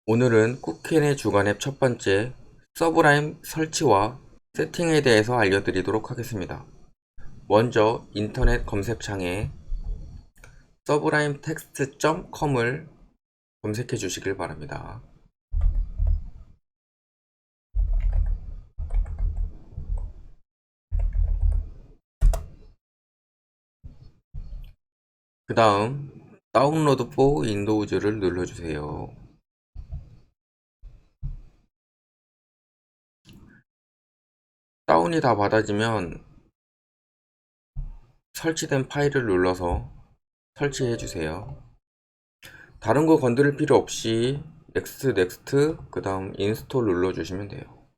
오늘은 쿠키앤의 주간 앱 첫 번째 서브라임 설치와 세팅에 대해서 알려드리도록 하겠습니다. 먼저 인터넷 검색창에 sublimetext.com을 검색해 주시길 바랍니다. 그 다음 다운로드 for windows를 눌러주세요. 다운이 다 받아지면 설치된 파일을 눌러서 설치해 주세요. 다른 거 건드릴 필요 없이 넥스트 그 다음 인스톨 눌러주시면 돼요.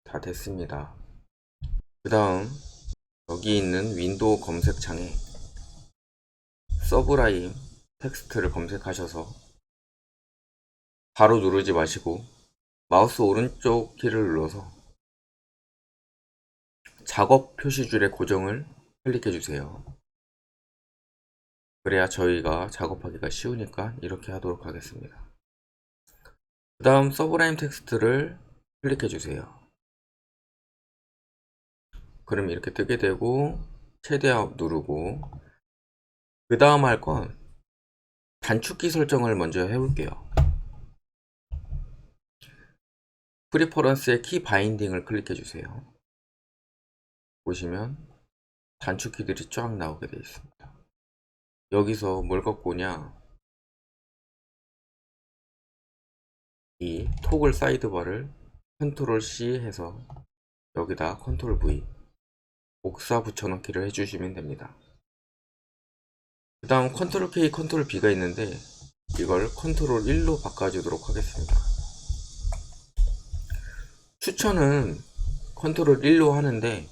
다 됐습니다. 그 다음 여기 있는 윈도우 검색창에 서브라임 텍스트를 검색하셔서 바로 누르지 마시고 마우스 오른쪽 키를 눌러서 작업 표시줄의 고정을 클릭해 주세요. 그래야 저희가 작업하기가 쉬우니까 이렇게 하도록 하겠습니다. 그 다음 서브라임 텍스트를 클릭해 주세요. 그럼 이렇게 뜨게 되고 최대한 누르고 그 다음 할 건 단축키 설정을 먼저 해볼게요. 프리퍼런스의 키 바인딩을 클릭해 주세요. 보시면 단축키들이 쫙 나오게 되어 있습니다. 여기서 뭘 갖고 오냐, 이 토글 사이드바를 컨트롤 C 해서 여기다 컨트롤 V 복사 붙여넣기를 해주시면 됩니다. 그 다음 컨트롤 K 컨트롤 B가 있는데 이걸 컨트롤 1로 바꿔주도록 하겠습니다. 추천은 컨트롤 1로 하는데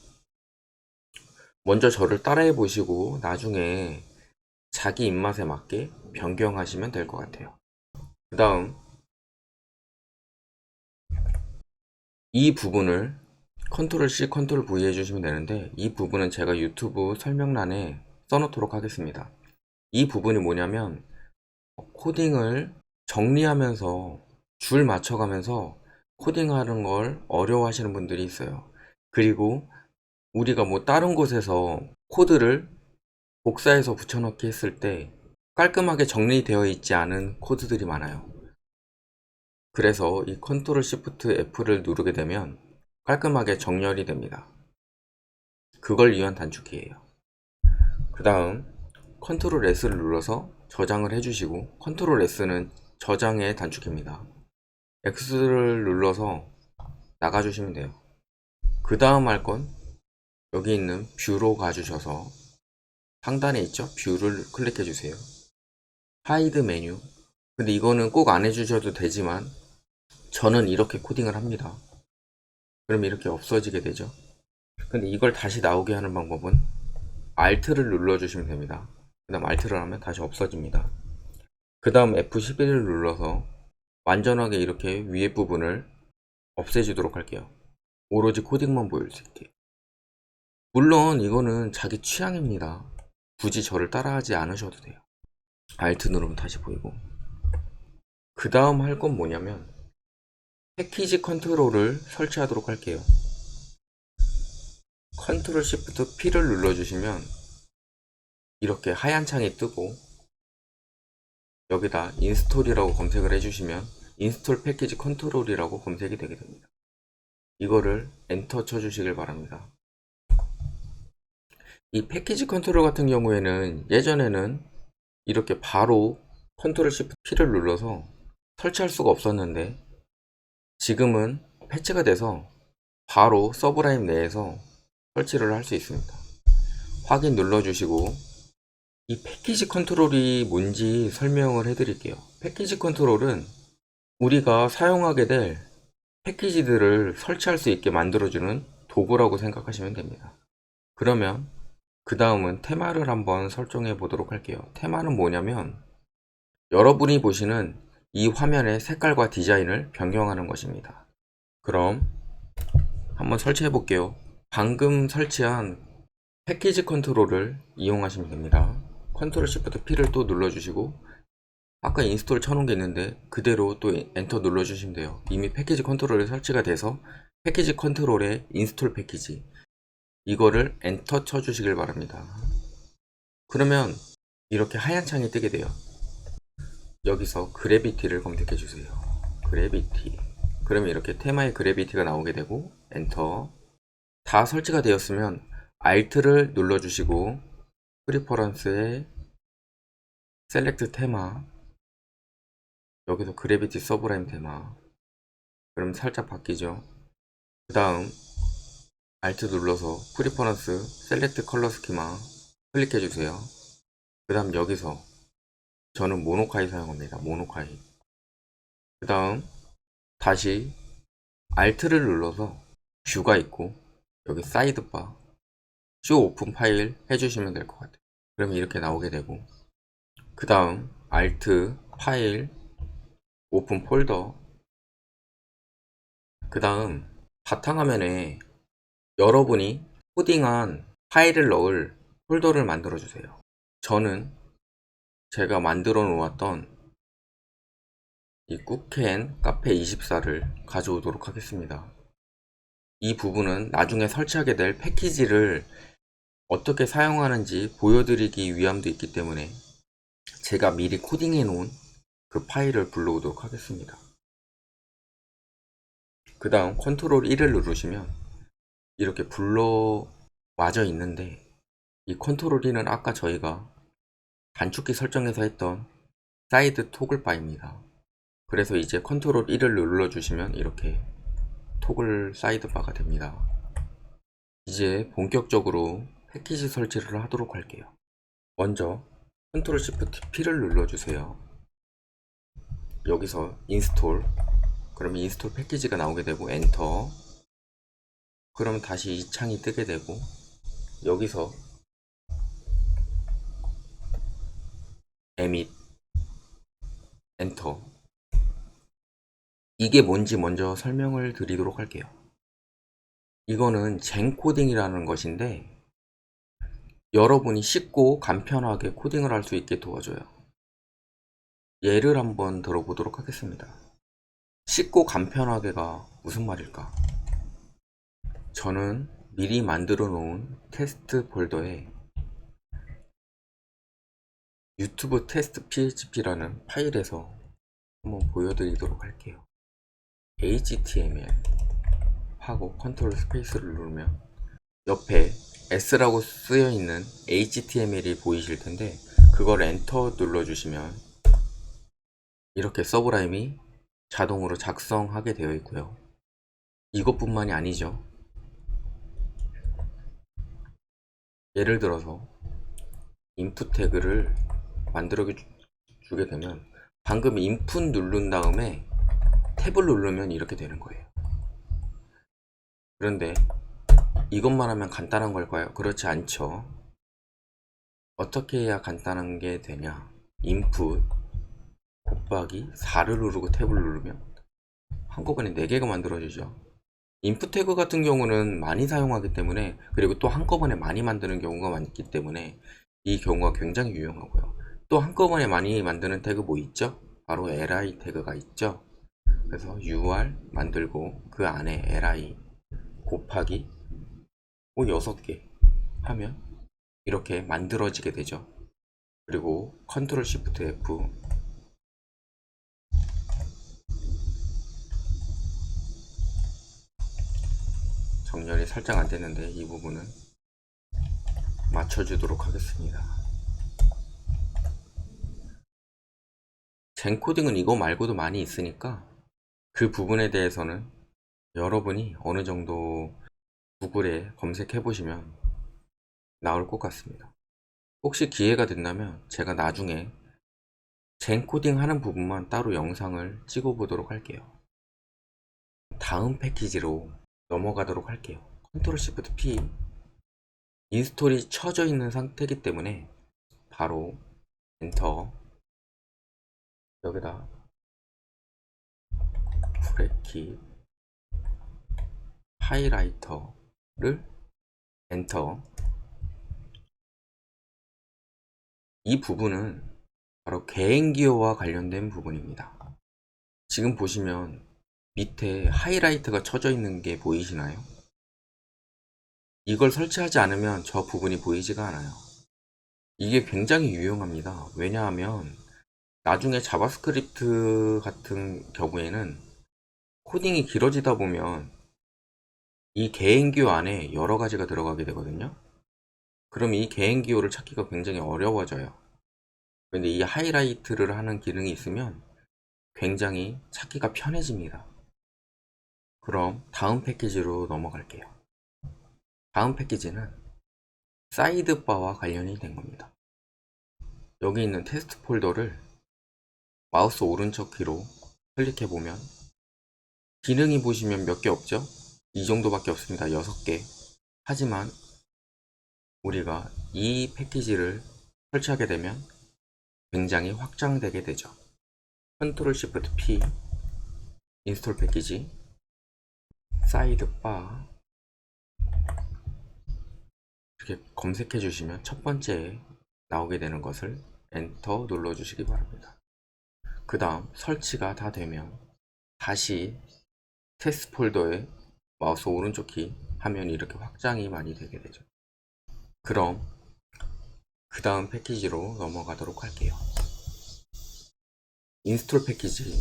먼저 저를 따라해 보시고 나중에 자기 입맛에 맞게 변경하시면 될 것 같아요. 그 다음 이 부분을 컨트롤 C 컨트롤 V 해주시면 되는데 이 부분은 제가 유튜브 설명란에 써놓도록 하겠습니다. 이 부분이 뭐냐면 코딩을 정리하면서 줄 맞춰가면서 코딩하는 걸 어려워하시는 분들이 있어요. 그리고 우리가 뭐 다른 곳에서 코드를 복사해서 붙여넣기 했을 때 깔끔하게 정리되어 있지 않은 코드들이 많아요. 그래서 이 컨트롤 시프트 F를 누르게 되면 깔끔하게 정렬이 됩니다. 그걸 위한 단축키예요. 그 다음 컨트롤 S를 눌러서 저장을 해주시고, 컨트롤 S는 저장의 단축키입니다. X를 눌러서 나가주시면 돼요. 그 다음 할 건 여기 있는 뷰로 가주셔서 상단에 있죠? 뷰를 클릭해 주세요. 하이드 메뉴. 근데 이거는 꼭 안 해주셔도 되지만 저는 이렇게 코딩을 합니다. 그럼 이렇게 없어지게 되죠. 근데 이걸 다시 나오게 하는 방법은 Alt를 눌러주시면 됩니다. 그 다음 Alt를 하면 다시 없어집니다. 그 다음 F11을 눌러서 완전하게 이렇게 위에 부분을 없애주도록 할게요. 오로지 코딩만 보일 수 있게. 물론 이거는 자기 취향입니다. 굳이 저를 따라하지 않으셔도 돼요. Alt 누르면 다시 보이고. 그 다음 할 건 뭐냐면 패키지 컨트롤을 설치하도록 할게요. 컨트롤 시프트 P를 눌러주시면 이렇게 하얀 창이 뜨고 여기다 인스톨이라고 검색을 해주시면 인스톨 패키지 컨트롤이라고 검색이 되게 됩니다. 이거를 엔터 쳐주시길 바랍니다. 이 패키지 컨트롤 같은 경우에는 예전에는 이렇게 바로 컨트롤 시프트 P를 눌러서 설치할 수가 없었는데 지금은 패치가 돼서 바로 서브라임 내에서 설치를 할 수 있습니다. 확인 눌러주시고 이 패키지 컨트롤이 뭔지 설명을 해드릴게요. 패키지 컨트롤은 우리가 사용하게 될 패키지들을 설치할 수 있게 만들어주는 도구라고 생각하시면 됩니다. 그러면 그 다음은 테마를 한번 설정해 보도록 할게요. 테마는 뭐냐면 여러분이 보시는 이 화면의 색깔과 디자인을 변경하는 것입니다. 그럼 한번 설치해 볼게요. 방금 설치한 패키지 컨트롤을 이용하시면 됩니다. 컨트롤 시프트 P를 또 눌러주시고 아까 인스톨 쳐놓은 게 있는데 그대로 또 엔터 눌러주시면 돼요. 이미 패키지 컨트롤에 설치가 돼서 패키지 컨트롤에 인스톨 패키지 이거를 엔터 쳐주시길 바랍니다. 그러면 이렇게 하얀 창이 뜨게 돼요. 여기서 그래비티를 검색해 주세요. 그래비티. 그러면 이렇게 테마의 그래비티가 나오게 되고 엔터. 다 설치가 되었으면 Alt를 눌러주시고 프리퍼런스에 셀렉트 테마, 여기서 그래비티 서브라임 테마. 그럼 살짝 바뀌죠. 그 다음 Alt 눌러서 프리퍼런스 셀렉트 컬러 스키마 클릭해 주세요. 그 다음 여기서 저는 모노카이 사용합니다. 모노카이. 그 다음 다시 Alt를 눌러서 뷰가 있고 여기 사이드바 쇼 오픈 파일 해주시면 될 것 같아요. 그러면 이렇게 나오게 되고 그 다음 Alt 파일 오픈 폴더. 그 다음 바탕화면에 여러분이 코딩한 파일을 넣을 폴더를 만들어 주세요. 저는 제가 만들어 놓았던 이 꾸켄 카페 24를 가져오도록 하겠습니다. 이 부분은 나중에 설치하게 될 패키지를 어떻게 사용하는지 보여드리기 위함도 있기 때문에 제가 미리 코딩해 놓은 그 파일을 불러오도록 하겠습니다. 그 다음 컨트롤 1을 누르시면 이렇게 불러와져 있는데 이 컨트롤 1은 아까 저희가 단축키 설정해서 했던 사이드 토글 바입니다. 그래서 이제 컨트롤 1을 눌러주시면 이렇게 토글 사이드바가 됩니다. 이제 본격적으로 패키지 설치를 하도록 할게요. 먼저 컨트롤 시프트 P를 눌러주세요. 여기서 인스톨, 그러면 인스톨 패키지가 나오게 되고 엔터. 그러면 다시 이 창이 뜨게 되고 여기서 에밋 엔터. 이게 뭔지 먼저 설명을 드리도록 할게요. 이거는 젠코딩이라는 것인데 여러분이 쉽고 간편하게 코딩을 할 수 있게 도와줘요. 예를 한번 들어보도록 하겠습니다. 쉽고 간편하게가 무슨 말일까? 저는 미리 만들어 놓은 테스트 폴더에 유튜브 테스트 php라는 파일에서 한번 보여드리도록 할게요. html 하고 컨트롤 스페이스를 누르면 옆에 S라고 쓰여 있는 HTML이 보이실 텐데 그걸 엔터 눌러주시면 이렇게 서브라임이 자동으로 작성하게 되어 있고요. 이것뿐만이 아니죠. 예를 들어서 인풋 태그를 만들어 주게 되면 방금 인풋 누른 다음에 탭을 누르면 이렇게 되는 거예요. 그런데 이것만 하면 간단한 걸까요? 그렇지 않죠. 어떻게 해야 간단한 게 되냐? 인풋 곱하기 4를 누르고 탭을 누르면 한꺼번에 4개가 만들어지죠. 인풋 태그 같은 경우는 많이 사용하기 때문에, 그리고 또 한꺼번에 많이 만드는 경우가 많기 때문에 이 경우가 굉장히 유용하고요. 또 한꺼번에 많이 만드는 태그 뭐 있죠? 바로 li 태그가 있죠. 그래서 ur 만들고 그 안에 li 곱하기 6개 하면 이렇게 만들어지게 되죠. 그리고 컨트롤 시프트 F 정렬이 살짝 안 되는데 이 부분은 맞춰주도록 하겠습니다. 젠코딩은 이거 말고도 많이 있으니까 그 부분에 대해서는 여러분이 어느 정도 구글에 검색해 보시면 나올 것 같습니다. 혹시 기회가 된다면 제가 나중에 젠코딩 하는 부분만 따로 영상을 찍어 보도록 할게요. 다음 패키지로 넘어가도록 할게요. 컨트롤 시프트 P. 인스톨이 쳐져 있는 상태이기 때문에 바로 엔터. 여기다 브레킷 하이라이터를 엔터. 이 부분은 바로 개인기호와 관련된 부분입니다. 지금 보시면 밑에 하이라이트가 쳐져 있는 게 보이시나요? 이걸 설치하지 않으면 저 부분이 보이지가 않아요. 이게 굉장히 유용합니다. 왜냐하면 나중에 자바스크립트 같은 경우에는 코딩이 길어지다 보면 이 개인기호 안에 여러 가지가 들어가게 되거든요. 그럼 이 개인기호를 찾기가 굉장히 어려워져요. 근데 이 하이라이트를 하는 기능이 있으면 굉장히 찾기가 편해집니다. 그럼 다음 패키지로 넘어갈게요. 다음 패키지는 사이드바와 관련이 된 겁니다. 여기 있는 테스트 폴더를 마우스 오른쪽 키로 클릭해보면 기능이 보시면 몇 개 없죠? 이 정도밖에 없습니다. 6개. 하지만 우리가 이 패키지를 설치하게 되면 굉장히 확장되게 되죠. 컨트롤 시프트 P, 인스톨 패키지, 사이드바 이렇게 검색해 주시면 첫 번째에 나오게 되는 것을 엔터 눌러 주시기 바랍니다. 그 다음 설치가 다 되면 다시 테스트 폴더에 마우스 오른쪽 키 하면 이렇게 확장이 많이 되게 되죠. 그럼 그 다음 패키지로 넘어가도록 할게요. 인스톨 패키지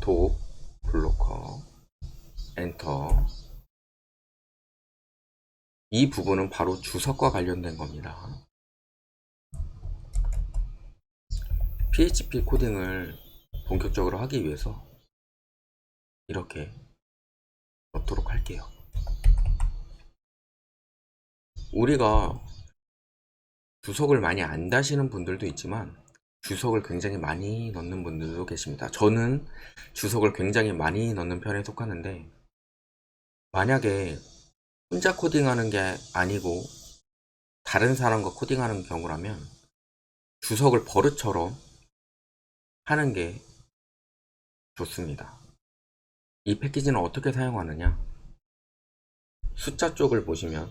독 블로커 엔터. 이 부분은 바로 주석과 관련된 겁니다. PHP 코딩을 본격적으로 하기 위해서 이렇게 넣도록 할게요. 우리가 주석을 많이 안 다시는 분들도 있지만 주석을 굉장히 많이 넣는 분들도 계십니다. 저는 주석을 굉장히 많이 넣는 편에 속하는데, 만약에 혼자 코딩하는 게 아니고 다른 사람과 코딩하는 경우라면 주석을 버릇처럼 하는 게 좋습니다. 이 패키지는 어떻게 사용하느냐? 숫자 쪽을 보시면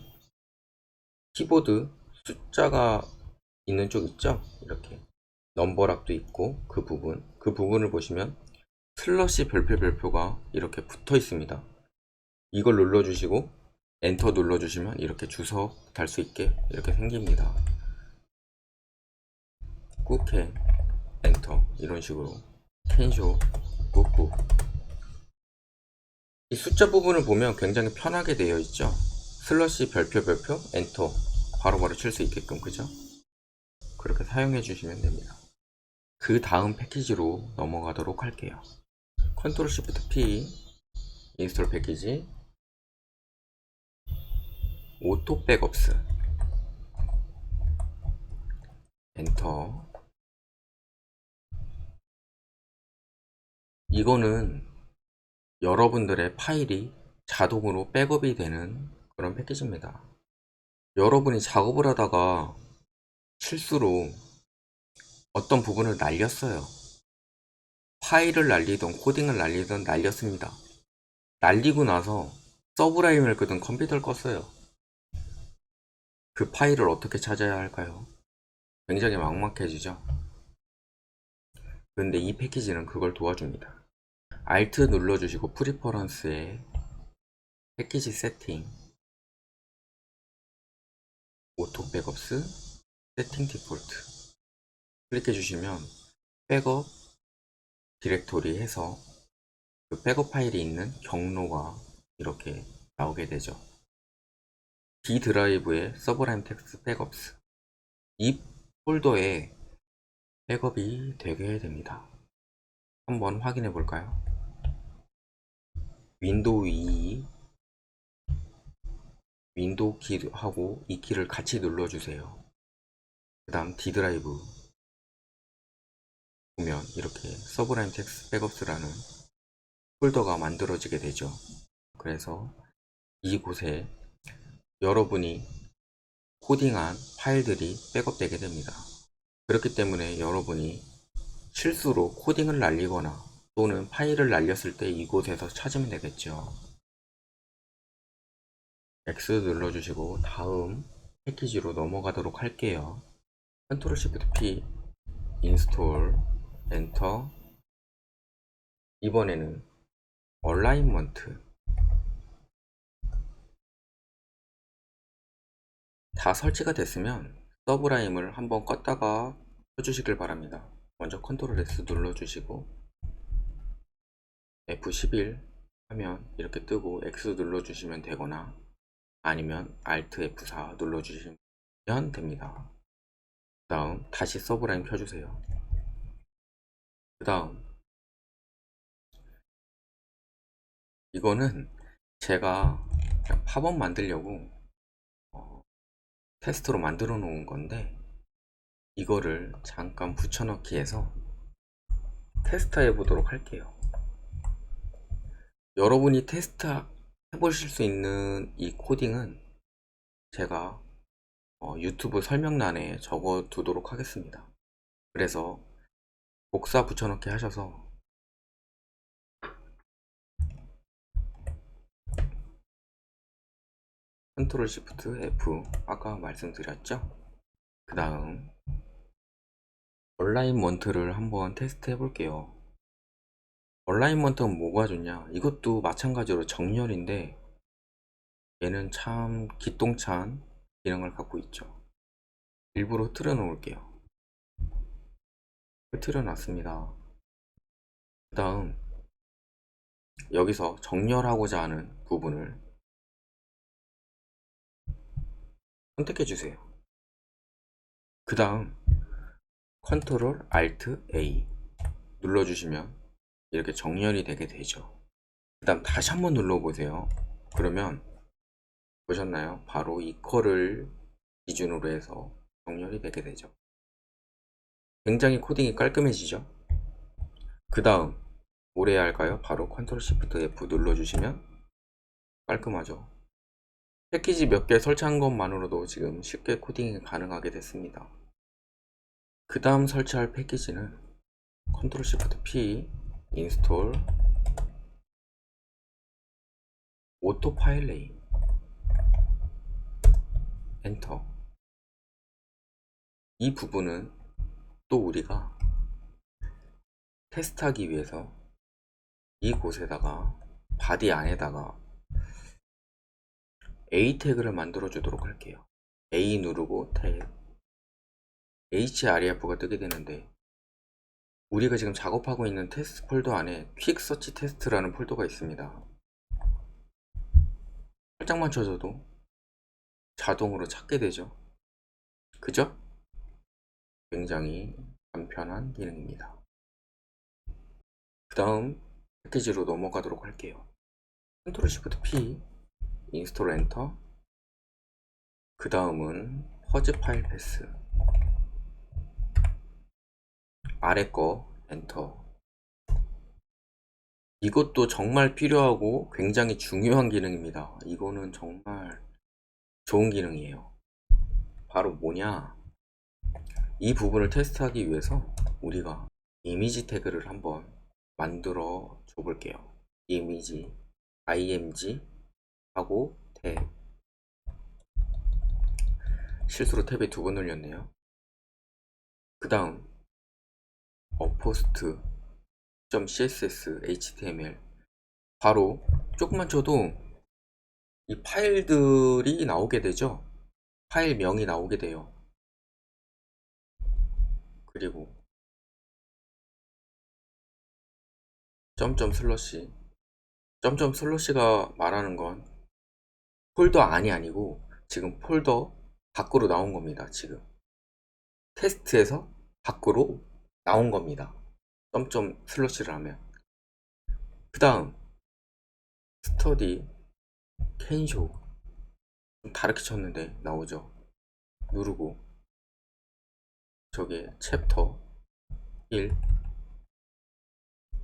키보드 숫자가 있는 쪽 있죠? 이렇게 넘버락도 있고 그 부분을 보시면 슬러시 별표가 이렇게 붙어 있습니다. 이걸 눌러주시고 엔터 눌러주시면 이렇게 주석 달 수 있게 이렇게 생깁니다. 꾹캔 엔터 이런 식으로 캔쇼 꾹꾹. 이 숫자 부분을 보면 굉장히 편하게 되어 있죠. 슬러시 별표 엔터 바로바로 칠 수 있게끔, 그죠? 그렇게 사용해 주시면 됩니다. 그 다음 패키지로 넘어가도록 할게요. 컨트롤 시프트 P, 인스톨 패키지, 오토 백업스 엔터. 이거는 여러분들의 파일이 자동으로 백업이 되는 그런 패키지입니다. 여러분이 작업을 하다가 실수로 어떤 부분을 날렸어요. 파일을 날리던 코딩을 날리던 날렸습니다. 날리고 나서 서브라임을 끄던 컴퓨터를 껐어요. 그 파일을 어떻게 찾아야 할까요? 굉장히 막막해지죠. 근데 이 패키지는 그걸 도와줍니다. Alt 눌러주시고 프리퍼런스에 패키지 세팅, 오토 백업스, 세팅 디폴트 클릭해 주시면 백업 디렉토리 해서 그 백업 파일이 있는 경로가 이렇게 나오게 되죠. D 드라이브에 서브라임 텍스트 백업스, 이 폴더에 백업이 되게 됩니다. 한번 확인해 볼까요? 윈도우 2, 윈도우 키하고 이 키를 같이 눌러주세요. 그 다음 D 드라이브 보면 이렇게 서브라임 텍스트 백업스라는 폴더가 만들어지게 되죠. 그래서 이곳에 여러분이 코딩한 파일들이 백업되게 됩니다. 그렇기 때문에 여러분이 실수로 코딩을 날리거나 또는 파일을 날렸을 때 이곳에서 찾으면 되겠죠. X 눌러주시고 다음 패키지로 넘어가도록 할게요. 컨트롤 시프트 P, 인스톨, 엔터. 이번에는 얼라인먼트. 다 설치가 됐으면 서브라임을 한번 껐다가 켜주시길 바랍니다. 먼저 컨트롤 S 눌러주시고 F11 하면 이렇게 뜨고 X 눌러주시면 되거나 아니면 Alt F4 눌러주시면 됩니다. 그 다음 다시 서브라임 켜주세요. 그 다음 이거는 제가 그냥 팝업 만들려고 테스트로 만들어 놓은 건데 이거를 잠깐 붙여넣기 해서 테스트 해보도록 할게요. 여러분이 테스트 해보실 수 있는 이 코딩은 제가 유튜브 설명란에 적어 두도록 하겠습니다. 그래서 복사 붙여넣기 하셔서 컨트롤 시프트 F 아까 말씀드렸죠? 그 다음 얼라인먼트를 한번 테스트 해볼게요. 얼라인먼트는 뭐가 좋냐? 이것도 마찬가지로 정렬인데 얘는 참 기똥찬 기능을 갖고 있죠. 일부러 틀어 놓을게요. 틀어 놨습니다. 그 다음 여기서 정렬하고자 하는 부분을 선택해 주세요. 그 다음 컨트롤 Alt A 눌러주시면 이렇게 정렬이 되게 되죠. 그 다음 다시 한번 눌러보세요. 그러면 보셨나요? 바로 이 컬을 기준으로 해서 정렬이 되게 되죠. 굉장히 코딩이 깔끔해지죠. 그 다음 뭘 해야 할까요? 바로 컨트롤 시프트 F 눌러주시면 깔끔하죠. 패키지 몇 개 설치한 것만으로도 지금 쉽게 코딩이 가능하게 됐습니다. 그 다음 설치할 패키지는 컨트롤 시프트 P, 인스톨, 오토 파일레인, 엔터. 이 부분은 또 우리가 테스트하기 위해서 이곳에다가 바디 안에다가 A 태그를 만들어 주도록 할게요. A 누르고 태그 href가 뜨게 되는데 우리가 지금 작업하고 있는 테스트 폴더 안에 퀵 서치 테스트라는 폴더가 있습니다. 살짝만 쳐줘도 자동으로 찾게 되죠. 그죠? 굉장히 간편한 기능입니다. 그 다음 패키지로 넘어가도록 할게요. 컨트롤 시프트 P, 인스톨 엔터. 그 다음은 퍼즈 파일 패스, 아래 거 엔터. 이것도 정말 필요하고 굉장히 중요한 기능입니다. 이거는 정말 좋은 기능이에요. 바로 뭐냐, 이 부분을 테스트하기 위해서 우리가 이미지 태그를 한번 만들어 줘 볼게요. 이미지 img 하고 탭, 실수로 탭에 두 번 눌렸네요. 그 다음 어포스트 .css html, 바로 조금만 쳐도 이 파일들이 나오게 되죠. 파일명이 나오게 돼요. 그리고 점점 슬러시, 점점 슬러시가 말하는 건 폴더 안이 아니고 지금 폴더 밖으로 나온 겁니다. 지금 테스트에서 밖으로 나온 겁니다. 점점 슬러시를 하면. 그 다음 스터디 캔쇼, 좀 다르게 쳤는데 나오죠. 누르고 저게 챕터 1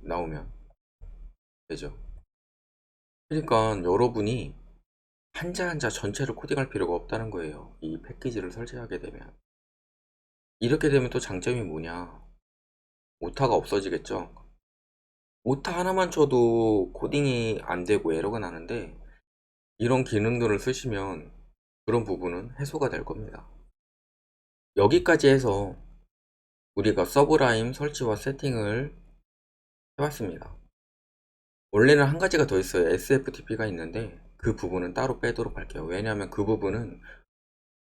나오면 되죠. 그러니까 여러분이 한자 한자 전체를 코딩할 필요가 없다는 거예요. 이 패키지를 설치하게 되면. 이렇게 되면 또 장점이 뭐냐, 오타가 없어지겠죠. 오타 하나만 쳐도 코딩이 안 되고 에러가 나는데 이런 기능들을 쓰시면 그런 부분은 해소가 될 겁니다. 여기까지 해서 우리가 서브라임 설치와 세팅을 해봤습니다. 원래는 한 가지가 더 있어요. SFTP가 있는데 그 부분은 따로 빼도록 할게요. 왜냐하면 그 부분은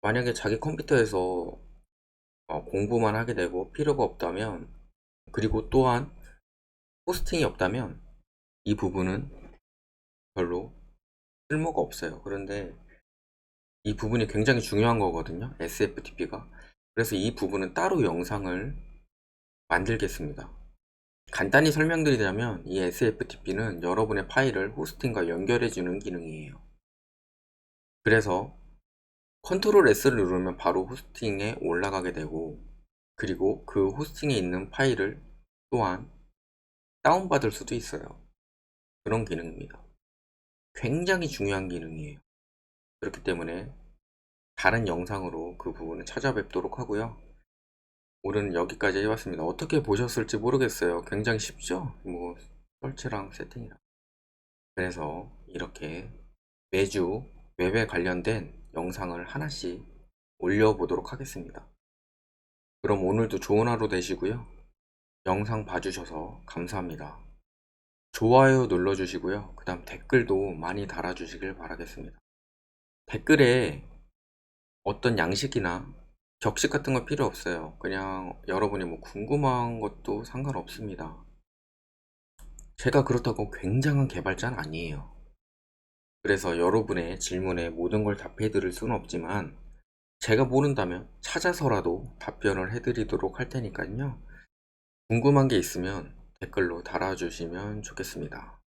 만약에 자기 컴퓨터에서 공부만 하게 되고 필요가 없다면, 그리고 또한 호스팅이 없다면 이 부분은 별로 쓸모가 없어요. 그런데 이 부분이 굉장히 중요한 거거든요, SFTP가. 그래서 이 부분은 따로 영상을 만들겠습니다. 간단히 설명드리자면 이 SFTP는 여러분의 파일을 호스팅과 연결해 주는 기능이에요. 그래서 컨트롤 S를 누르면 바로 호스팅에 올라가게 되고, 그리고 그 호스팅에 있는 파일을 또한 다운받을 수도 있어요. 그런 기능입니다. 굉장히 중요한 기능이에요. 그렇기 때문에 다른 영상으로 그 부분을 찾아뵙도록 하고요. 오늘은 여기까지 해봤습니다. 어떻게 보셨을지 모르겠어요. 굉장히 쉽죠? 뭐 설치랑 세팅이랑. 그래서 이렇게 매주 웹에 관련된 영상을 하나씩 올려보도록 하겠습니다. 그럼 오늘도 좋은 하루 되시고요. 영상 봐주셔서 감사합니다. 좋아요 눌러주시고요. 그 다음 댓글도 많이 달아주시길 바라겠습니다. 댓글에 어떤 양식이나 격식 같은 거 필요 없어요. 그냥 여러분이 뭐 궁금한 것도 상관없습니다. 제가 그렇다고 굉장한 개발자는 아니에요. 그래서 여러분의 질문에 모든 걸 답해 드릴 수는 없지만 제가 모른다면 찾아서라도 답변을 해드리도록 할 테니까요. 궁금한 게 있으면 댓글로 달아주시면 좋겠습니다.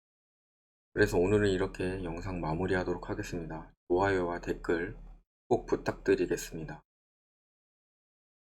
그래서 오늘은 이렇게 영상 마무리하도록 하겠습니다. 좋아요와 댓글 꼭 부탁드리겠습니다.